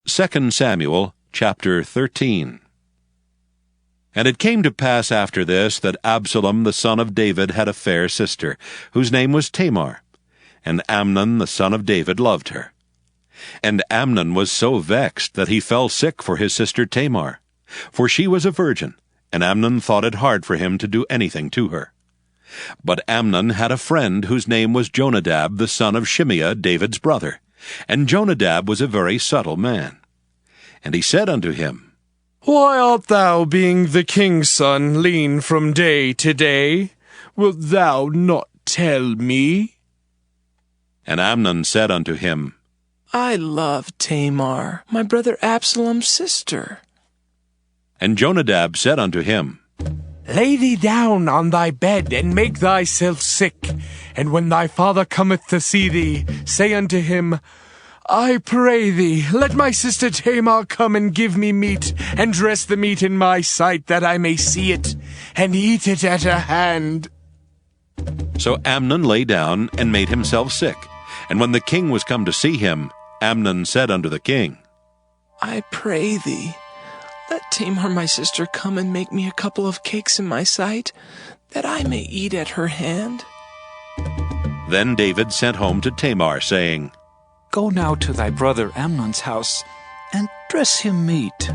2 Samuel chapter 13. And it came to pass after this that Absalom the son of David had a fair sister, whose name was Tamar. And Amnon the son of David loved her. And Amnon was so vexed that he fell sick for his sister Tamar, for she was a virgin, and Amnon thought it hard for him to do anything to her. But Amnon had a friend whose name was Jonadab the son of Shimeah, David's brother, and Jonadab was a very subtle man. And he said unto him, Why art thou, being the king's son, lean from day to day? Wilt thou not tell me? And Amnon said unto him, I love Tamar, my brother Absalom's sister. And Jonadab said unto him, Lay thee down on thy bed, and make thyself sick. And when thy father cometh to see thee, say unto him, I pray thee, let my sister Tamar come and give me meat, and dress the meat in my sight, that I may see it, and eat it at her hand. So Amnon lay down, and made himself sick. And when the king was come to see him, Amnon said unto the king, I pray thee, let Tamar my sister come and make me a couple of cakes in my sight, that I may eat at her hand. Then David sent home to Tamar, saying, Go now to thy brother Amnon's house, and dress him meat.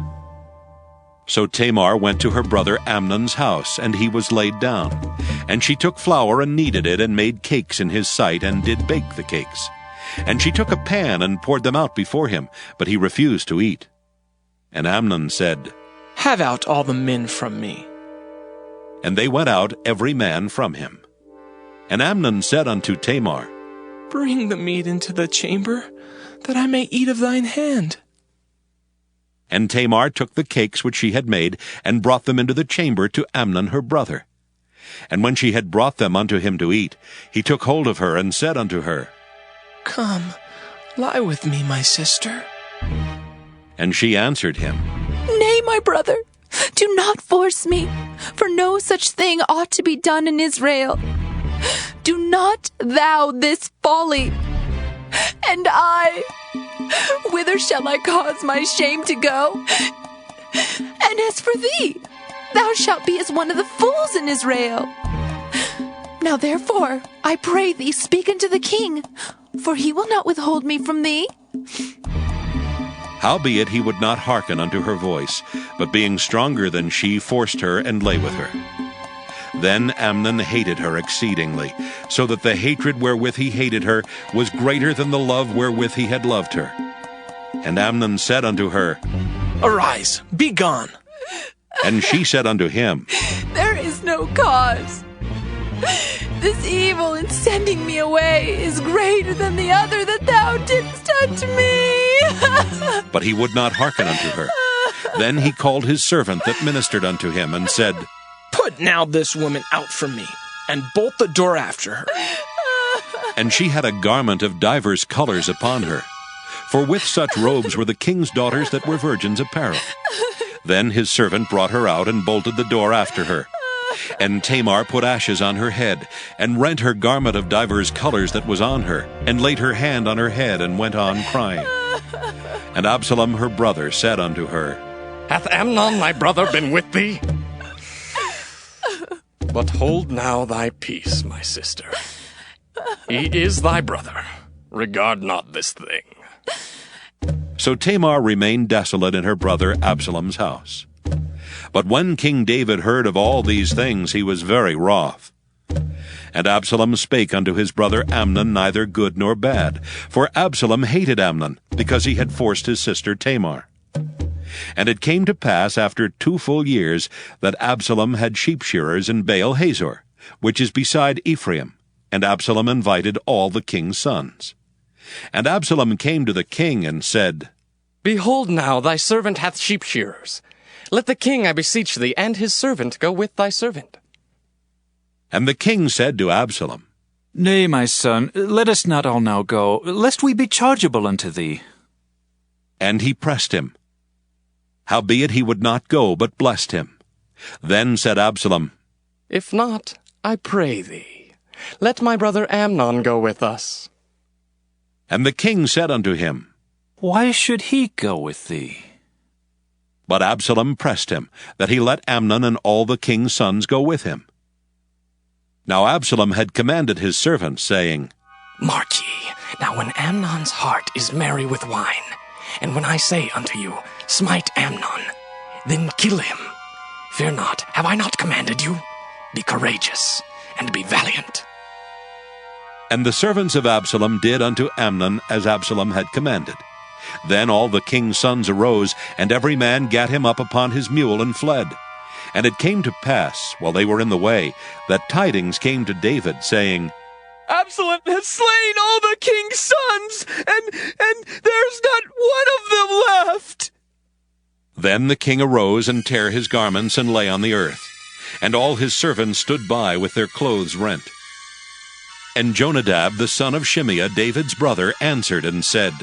So Tamar went to her brother Amnon's house, and he was laid down. And she took flour and kneaded it, and made cakes in his sight, and did bake the cakes. And she took a pan, and poured them out before him, but he refused to eat. And Amnon said, Have out all the men from me. And they went out every man from him. And Amnon said unto Tamar, Bring the meat into the chamber, that I may eat of thine hand. And Tamar took the cakes which she had made, and brought them into the chamber to Amnon her brother. And when she had brought them unto him to eat, he took hold of her, and said unto her, Come, lie with me, my sister. And she answered him, Nay, my brother, do not force me, for no such thing ought to be done in Israel. Do not thou this folly. And I, whither shall I cause my shame to go? And as for thee, thou shalt be as one of the fools in Israel. Now therefore, I pray thee, speak unto the king, for he will not withhold me from thee. Howbeit he would not hearken unto her voice, but being stronger than she, forced her, and lay with her. Then Amnon hated her exceedingly, so that the hatred wherewith he hated her was greater than the love wherewith he had loved her. And Amnon said unto her, Arise, be gone. And she said unto him, There is no cause. This evil in sending me away is greater than the other that thou didst unto me. But he would not hearken unto her. Then he called his servant that ministered unto him, and said, Put now this woman out from me, and bolt the door after her. And she had a garment of divers colors upon her, for with such robes were the king's daughters that were virgins' apparel. Then his servant brought her out, and bolted the door after her. And Tamar put ashes on her head, and rent her garment of divers colors that was on her, and laid her hand on her head, and went on crying. And Absalom her brother said unto her, Hath Amnon thy brother been with thee? But hold now thy peace, my sister. He is thy brother. Regard not this thing. So Tamar remained desolate in her brother Absalom's house. But when King David heard of all these things, he was very wroth. And Absalom spake unto his brother Amnon neither good nor bad, for Absalom hated Amnon, because he had forced his sister Tamar. And it came to pass after 2 full years that Absalom had sheep shearers in Baal Hazor, which is beside Ephraim, and Absalom invited all the king's sons. And Absalom came to the king and said, Behold now, thy servant hath sheep shearers. Let the king, I beseech thee, and his servant go with thy servant. And the king said to Absalom, Nay, my son, let us not all now go, lest we be chargeable unto thee. And he pressed him. Howbeit he would not go, but blessed him. Then said Absalom, If not, I pray thee, let my brother Amnon go with us. And the king said unto him, Why should he go with thee? But Absalom pressed him, that he let Amnon and all the king's sons go with him. Now Absalom had commanded his servants, saying, Mark ye, now when Amnon's heart is merry with wine, and when I say unto you, Smite Amnon, then kill him. Fear not, have I not commanded you? Be courageous, and be valiant. And the servants of Absalom did unto Amnon as Absalom had commanded. Then all the king's sons arose, and every man gat him up upon his mule and fled. And it came to pass, while they were in the way, that tidings came to David, saying, Absalom has slain all the king's sons, and there's not one of them left. Then the king arose and tare his garments and lay on the earth. And all his servants stood by with their clothes rent. And Jonadab the son of Shimeah, David's brother, answered and said,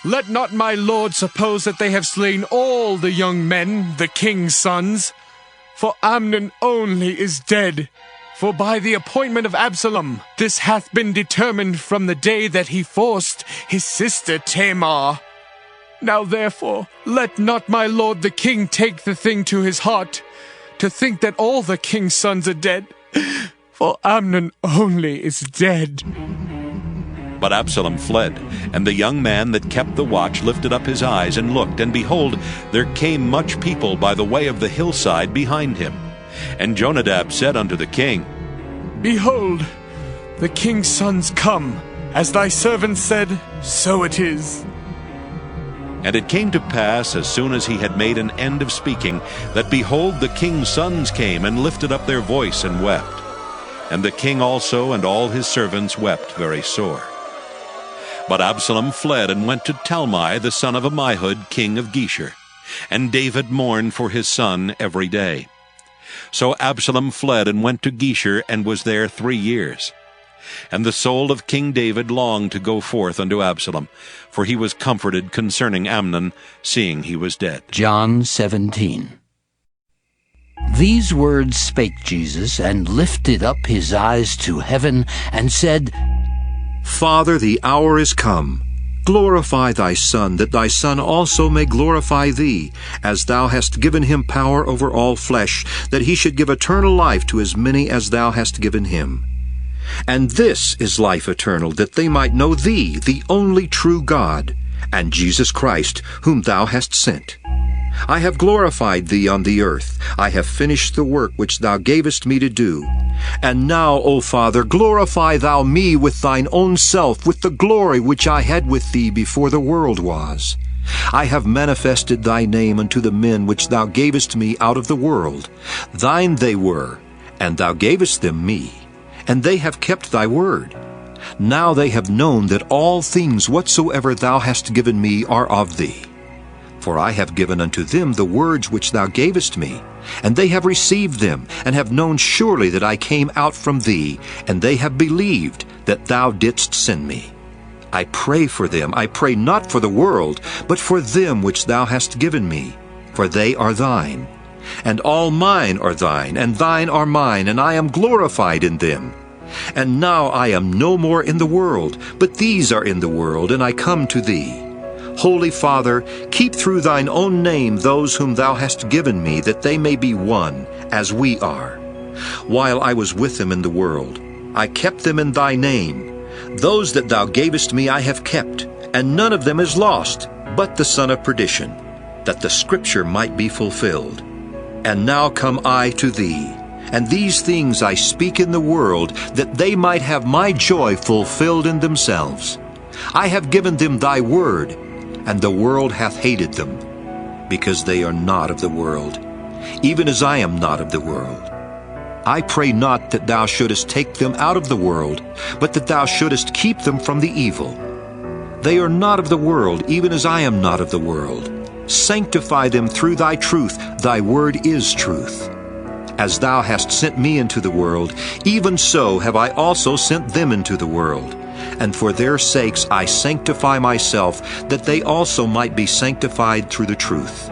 Let not my lord suppose that they have slain all the young men, the king's sons. For Amnon only is dead. For by the appointment of Absalom, this hath been determined from the day that he forced his sister Tamar. Now therefore, let not my lord the king take the thing to his heart, to think that all the king's sons are dead, for Amnon only is dead. But Absalom fled, and the young man that kept the watch lifted up his eyes and looked, and behold, there came much people by the way of the hillside behind him. And Jonadab said unto the king, Behold, the king's sons come. As thy servant said, so it is. And it came to pass, as soon as he had made an end of speaking, that behold, the king's sons came and lifted up their voice and wept. And the king also and all his servants wept very sore. But Absalom fled and went to Talmai the son of Ammihud, king of Geshur. And David mourned for his son every day. So Absalom fled and went to Geshur, and was there 3 years. And the soul of King David longed to go forth unto Absalom, for he was comforted concerning Amnon, seeing he was dead. John 17. These words spake Jesus, and lifted up his eyes to heaven, and said, Father, the hour is come. Glorify thy Son, that thy Son also may glorify thee, as thou hast given him power over all flesh, that he should give eternal life to as many as thou hast given him. And this is life eternal, that they might know thee, the only true God, and Jesus Christ, whom thou hast sent. I have glorified thee on the earth. I have finished the work which thou gavest me to do. And now, O Father, glorify thou me with thine own self, with the glory which I had with thee before the world was. I have manifested thy name unto the men which thou gavest me out of the world. Thine they were, and thou gavest them me, and they have kept thy word. Now they have known that all things whatsoever thou hast given me are of thee. For I have given unto them the words which thou gavest me, and they have received them, and have known surely that I came out from thee, and they have believed that thou didst send me. I pray for them. I pray not for the world, but for them which thou hast given me, for they are thine. And all mine are thine, and thine are mine, and I am glorified in them. And now I am no more in the world, but these are in the world, and I come to thee. Holy Father, keep through thine own name those whom thou hast given me, that they may be one, as we are. While I was with them in the world, I kept them in thy name. Those that thou gavest me I have kept, and none of them is lost, but the son of perdition, that the scripture might be fulfilled. And now come I to thee, and these things I speak in the world, that they might have my joy fulfilled in themselves. I have given them thy word, and the world hath hated them, because they are not of the world, even as I am not of the world. I pray not that thou shouldest take them out of the world, but that thou shouldest keep them from the evil. They are not of the world, even as I am not of the world. Sanctify them through thy truth. Thy word is truth. As thou hast sent me into the world, even so have I also sent them into the world. And for their sakes I sanctify myself, that they also might be sanctified through the truth.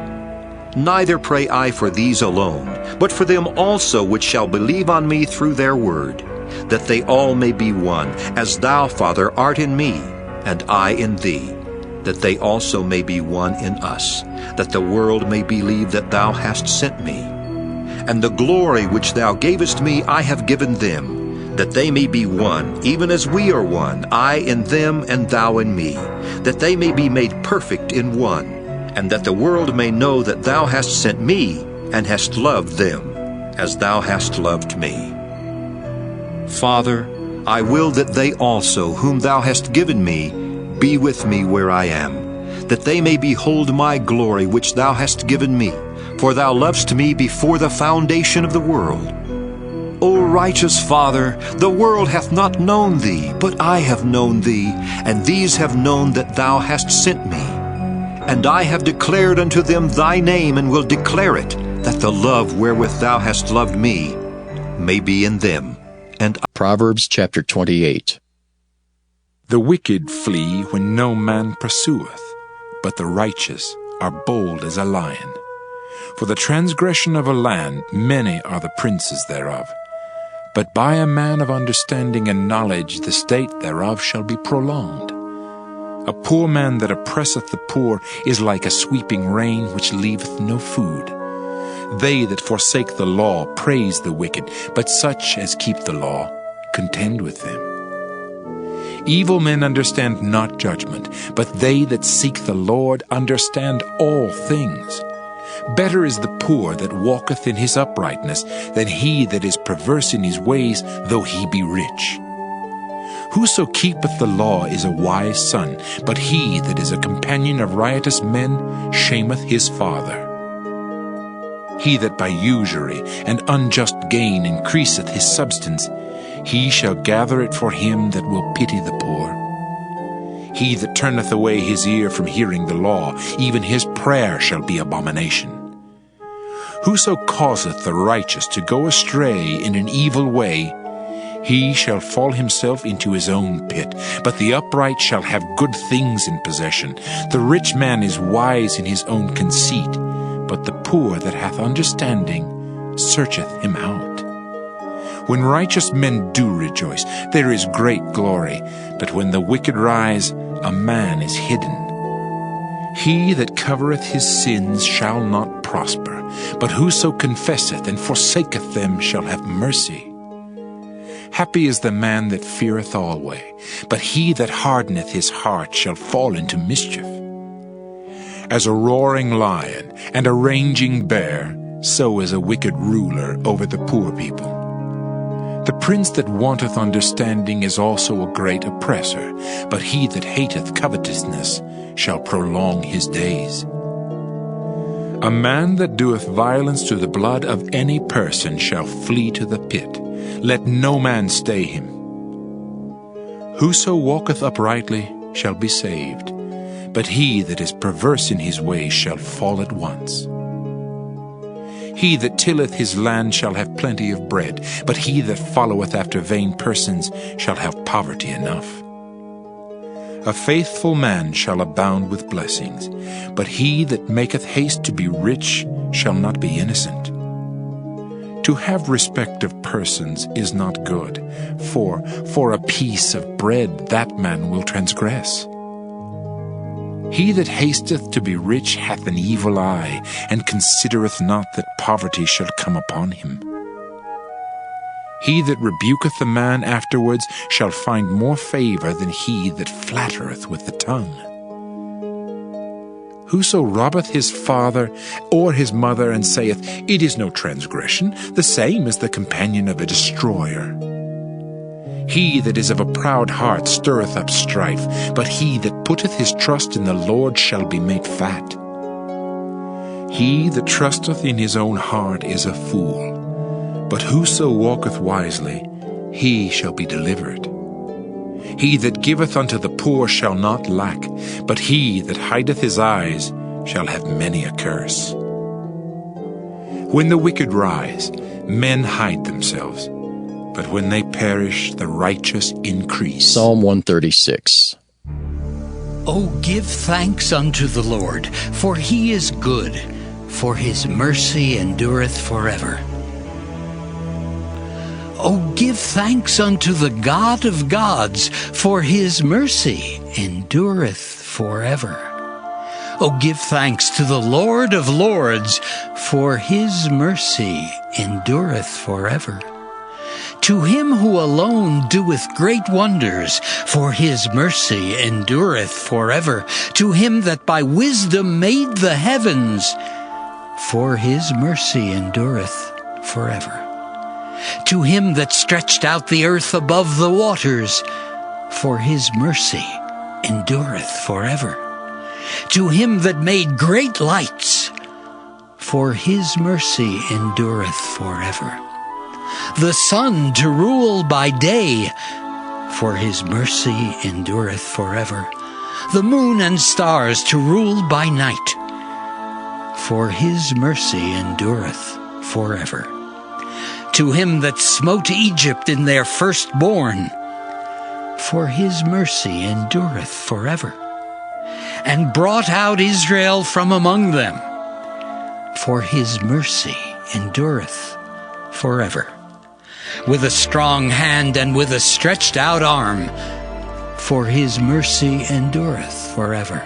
Neither pray I for these alone, but for them also which shall believe on me through their word, that they all may be one, as thou, Father, art in me, and I in thee, that they also may be one in us, that the world may believe that thou hast sent me. And the glory which thou gavest me I have given them, that they may be one, even as we are one, I in them and thou in me, that they may be made perfect in one, and that the world may know that thou hast sent me, and hast loved them, as thou hast loved me. Father, I will that they also, whom thou hast given me, be with me where I am, that they may behold my glory which thou hast given me, for thou lovest me before the foundation of the world. O righteous Father, the world hath not known thee, but I have known thee, and these have known that thou hast sent me. And I have declared unto them thy name, and will declare it, that the love wherewith thou hast loved me may be in them. And Proverbs chapter 28. The wicked flee when no man pursueth, but the righteous are bold as a lion. For the transgression of a land many are the princes thereof. But by a man of understanding and knowledge the state thereof shall be prolonged. A poor man that oppresseth the poor is like a sweeping rain which leaveth no food. They that forsake the law praise the wicked, but such as keep the law contend with them. Evil men understand not judgment, but they that seek the Lord understand all things. Better is the poor that walketh in his uprightness than he that is perverse in his ways, though he be rich. Whoso keepeth the law is a wise son, but he that is a companion of riotous men shameth his father. He that by usury and unjust gain increaseth his substance, he shall gather it for him that will pity the poor. He that turneth away his ear from hearing the law, even his prayer shall be abomination. Whoso causeth the righteous to go astray in an evil way, he shall fall himself into his own pit, but the upright shall have good things in possession. The rich man is wise in his own conceit, but the poor that hath understanding searcheth him out. When righteous men do rejoice, there is great glory, but when the wicked rise, a man is hidden. He that covereth his sins shall not prosper, but whoso confesseth and forsaketh them shall have mercy. Happy is the man that feareth always, but he that hardeneth his heart shall fall into mischief. As a roaring lion and a raging bear, so is a wicked ruler over the poor people. The prince that wanteth understanding is also a great oppressor, but he that hateth covetousness shall prolong his days. A man that doeth violence to the blood of any person shall flee to the pit. Let no man stay him. Whoso walketh uprightly shall be saved, but he that is perverse in his ways shall fall at once. He that tilleth his land shall have plenty of bread, but he that followeth after vain persons shall have poverty enough. A faithful man shall abound with blessings, but he that maketh haste to be rich shall not be innocent. To have respect of persons is not good, for a piece of bread that man will transgress. He that hasteth to be rich hath an evil eye, and considereth not that poverty shall come upon him. He that rebuketh a man afterwards shall find more favor than he that flattereth with the tongue. Whoso robbeth his father or his mother, and saith, It is no transgression, the same is the companion of a destroyer. He that is of a proud heart stirreth up strife, but he that putteth his trust in the Lord shall be made fat. He that trusteth in his own heart is a fool, but whoso walketh wisely, he shall be delivered. He that giveth unto the poor shall not lack, but he that hideth his eyes shall have many a curse. When the wicked rise, men hide themselves, but when they perish, the righteous increase. Psalm 136. O give thanks unto the Lord, for he is good, for his mercy endureth forever. O give thanks unto the God of gods, for his mercy endureth forever. O give thanks to the Lord of lords, for his mercy endureth forever. To him who alone doeth great wonders, for his mercy endureth forever. To him that by wisdom made the heavens, for his mercy endureth forever. To him that stretched out the earth above the waters, for his mercy endureth forever. To him that made great lights, for his mercy endureth forever. The sun to rule by day, for his mercy endureth forever. The moon and stars to rule by night, for his mercy endureth forever. To him that smote Egypt in their firstborn, for his mercy endureth forever. And brought out Israel from among them, for his mercy endureth forever. With a strong hand and with a stretched out arm, for his mercy endureth forever.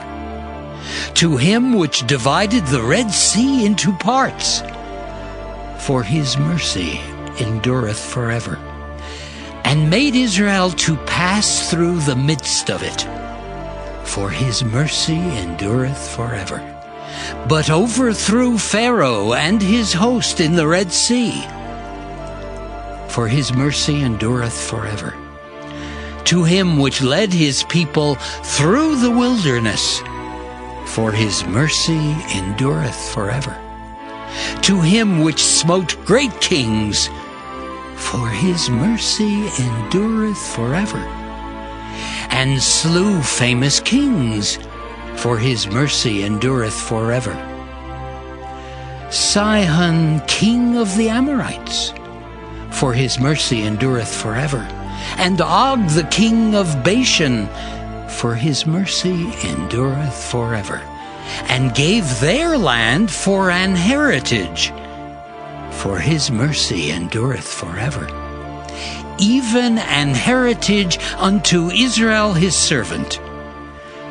To him which divided the Red Sea into parts, for his mercy endureth forever, and made Israel to pass through the midst of it, for his mercy endureth forever, but overthrew Pharaoh and his host in the Red Sea, for his mercy endureth forever. To him which led his people through the wilderness, for his mercy endureth forever. To him which smote great kings, for his mercy endureth forever. And slew famous kings, for his mercy endureth forever. Sihon, king of the Amorites, for his mercy endureth forever. And Og, the king of Bashan, for his mercy endureth forever. And gave their land for an heritage, for his mercy endureth forever. Even an heritage unto Israel his servant,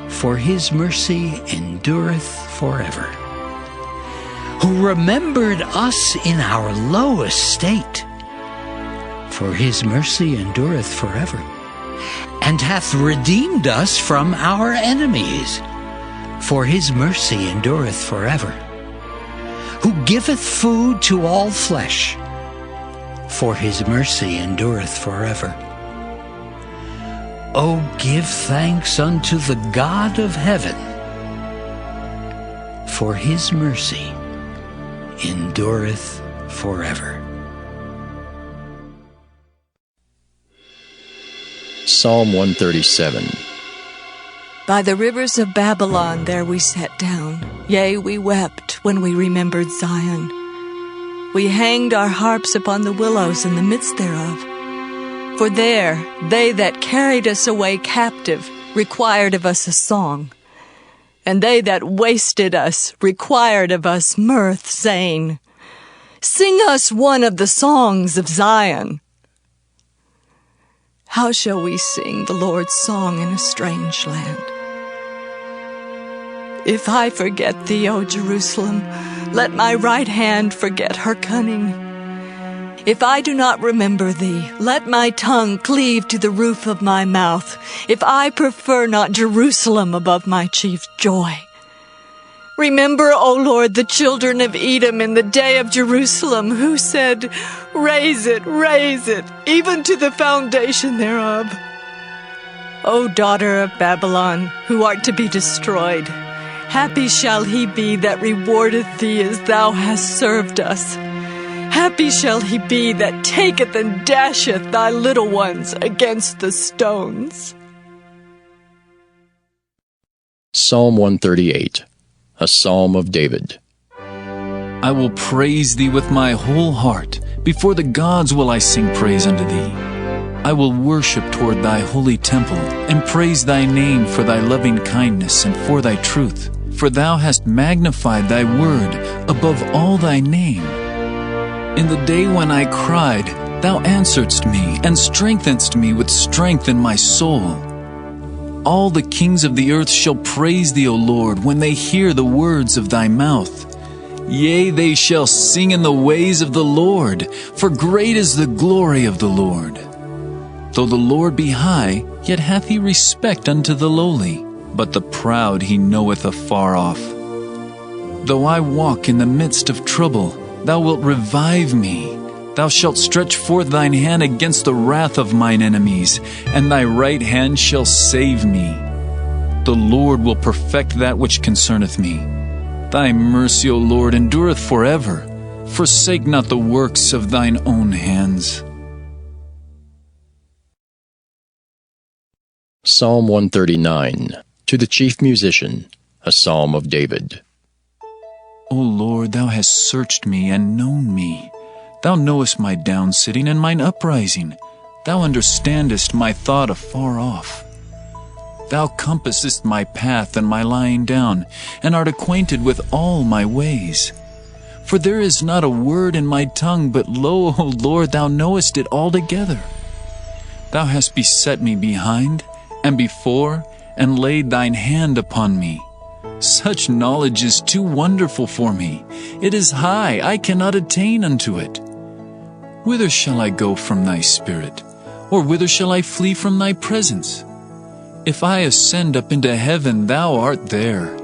for his mercy endureth forever. Who remembered us in our low estate, for his mercy endureth forever, and hath redeemed us from our enemies, for his mercy endureth forever. Who giveth food to all flesh, for his mercy endureth forever. O give thanks unto the God of heaven, for his mercy endureth forever. Psalm 137. By the rivers of Babylon there we sat down, yea, we wept when we remembered Zion. We hanged our harps upon the willows in the midst thereof. For there they that carried us away captive required of us a song, and they that wasted us required of us mirth, saying, Sing us one of the songs of Zion. How shall we sing the Lord's song in a strange land? If I forget thee, O Jerusalem, let my right hand forget her cunning. If I do not remember thee, let my tongue cleave to the roof of my mouth, if I prefer not Jerusalem above my chief joy. Remember, O Lord, the children of Edom in the day of Jerusalem, who said, raise it, even to the foundation thereof. O daughter of Babylon, who art to be destroyed, happy shall he be that rewardeth thee as thou hast served us. Happy shall he be that taketh and dasheth thy little ones against the stones. Psalm 138, a psalm of David. I will praise thee with my whole heart. Before the gods will I sing praise unto thee. I will worship toward thy holy temple, and praise thy name for thy loving kindness and for thy truth. For thou hast magnified thy word above all thy name. In the day when I cried, thou answeredst me, and strengthenedst me with strength in my soul. All the kings of the earth shall praise thee, O Lord, when they hear the words of thy mouth. Yea, they shall sing in the ways of the Lord, for great is the glory of the Lord. Though the Lord be high, yet hath he respect unto the lowly, but the proud he knoweth afar off. Though I walk in the midst of trouble, thou wilt revive me. Thou shalt stretch forth thine hand against the wrath of mine enemies, and thy right hand shall save me. The Lord will perfect that which concerneth me. Thy mercy, O Lord, endureth forever. Forsake not the works of thine own hands. Psalm 139. To the chief musician, a psalm of David. O Lord, thou hast searched me and known me. Thou knowest my downsitting and mine uprising. Thou understandest my thought afar off. Thou compassest my path and my lying down, and art acquainted with all my ways. For there is not a word in my tongue, but lo, O Lord, thou knowest it altogether. Thou hast beset me behind and before, and laid thine hand upon me. Such knowledge is too wonderful for me. It is high, I cannot attain unto it. Whither shall I go from thy spirit? Or whither shall I flee from thy presence? If I ascend up into heaven, thou art there.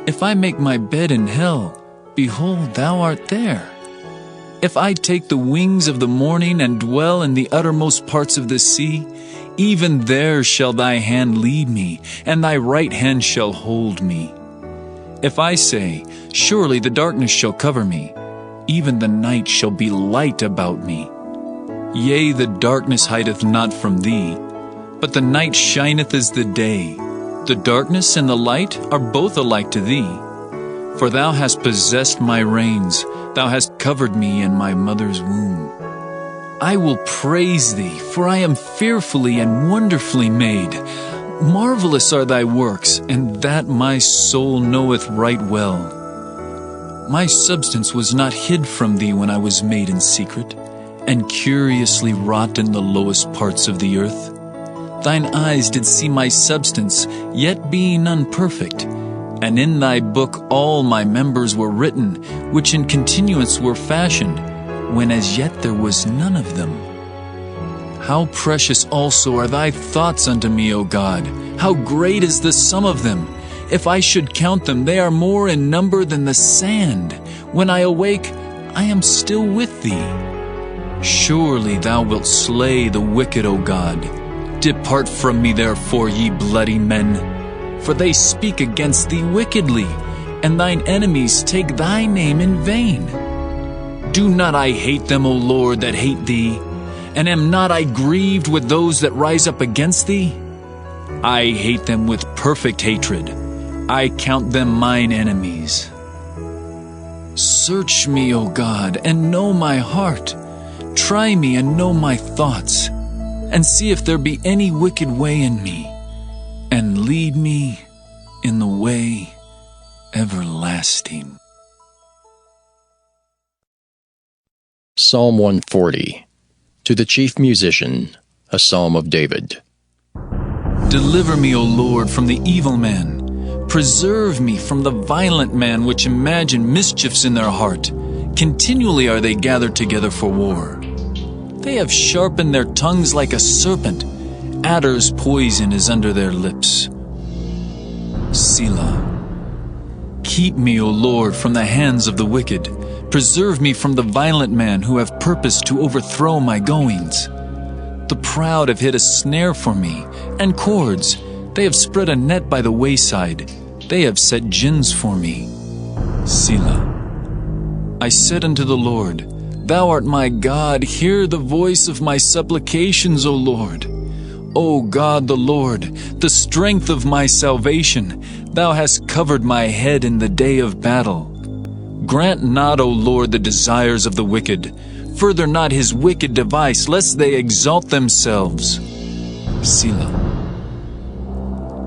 If I make my bed in hell, behold, thou art there. If I take the wings of the morning and dwell in the uttermost parts of the sea, even there shall thy hand lead me, and thy right hand shall hold me. If I say, surely the darkness shall cover me, even the night shall be light about me. Yea, the darkness hideth not from thee, but the night shineth as the day. The darkness and the light are both alike to thee. For thou hast possessed my reins, thou hast covered me in my mother's womb. I will praise thee, for I am fearfully and wonderfully made. Marvelous are thy works, and that my soul knoweth right well. My substance was not hid from thee when I was made in secret, and curiously wrought in the lowest parts of the earth. Thine eyes did see my substance, yet being unperfect. And in thy book all my members were written, which in continuance were fashioned, when as yet there was none of them. How precious also are thy thoughts unto me, O God! How great is the sum of them! If I should count them, they are more in number than the sand. When I awake, I am still with thee. Surely thou wilt slay the wicked, O God. Depart from me, therefore, ye bloody men. For they speak against thee wickedly, and thine enemies take thy name in vain. Do not I hate them, O Lord, that hate thee? And am not I grieved with those that rise up against thee? I hate them with perfect hatred. I count them mine enemies. Search me, O God, and know my heart. Try me and know my thoughts, and see if there be any wicked way in me, and lead me in the way everlasting. Psalm 140. To the chief musician, a psalm of David. Deliver me, O Lord, from the evil man. Preserve me from the violent man which imagine mischiefs in their heart. Continually are they gathered together for war. They have sharpened their tongues like a serpent. Adder's poison is under their lips. Selah. Keep me, O Lord, from the hands of the wicked. Preserve me from the violent man who have purposed to overthrow my goings. The proud have hid a snare for me, and cords. They have spread a net by the wayside. They have set gins for me. Selah. I said unto the Lord, Thou art my God, hear the voice of my supplications, O Lord. O God the Lord, the strength of my salvation, Thou hast covered my head in the day of battle. Grant not, O Lord, the desires of the wicked. Further not his wicked device, lest they exalt themselves. Selah.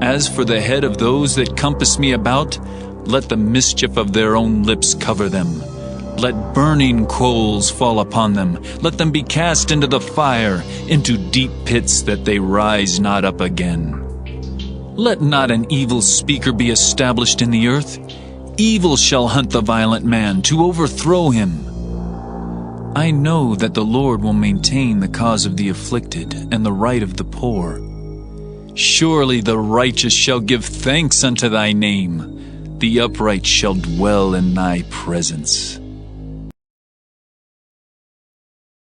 As for the head of those that compass me about, let the mischief of their own lips cover them. Let burning coals fall upon them. Let them be cast into the fire, into deep pits that they rise not up again. Let not an evil speaker be established in the earth. Evil shall hunt the violent man to overthrow him. I know that the Lord will maintain the cause of the afflicted and the right of the poor. Surely the righteous shall give thanks unto thy name. The upright shall dwell in thy presence.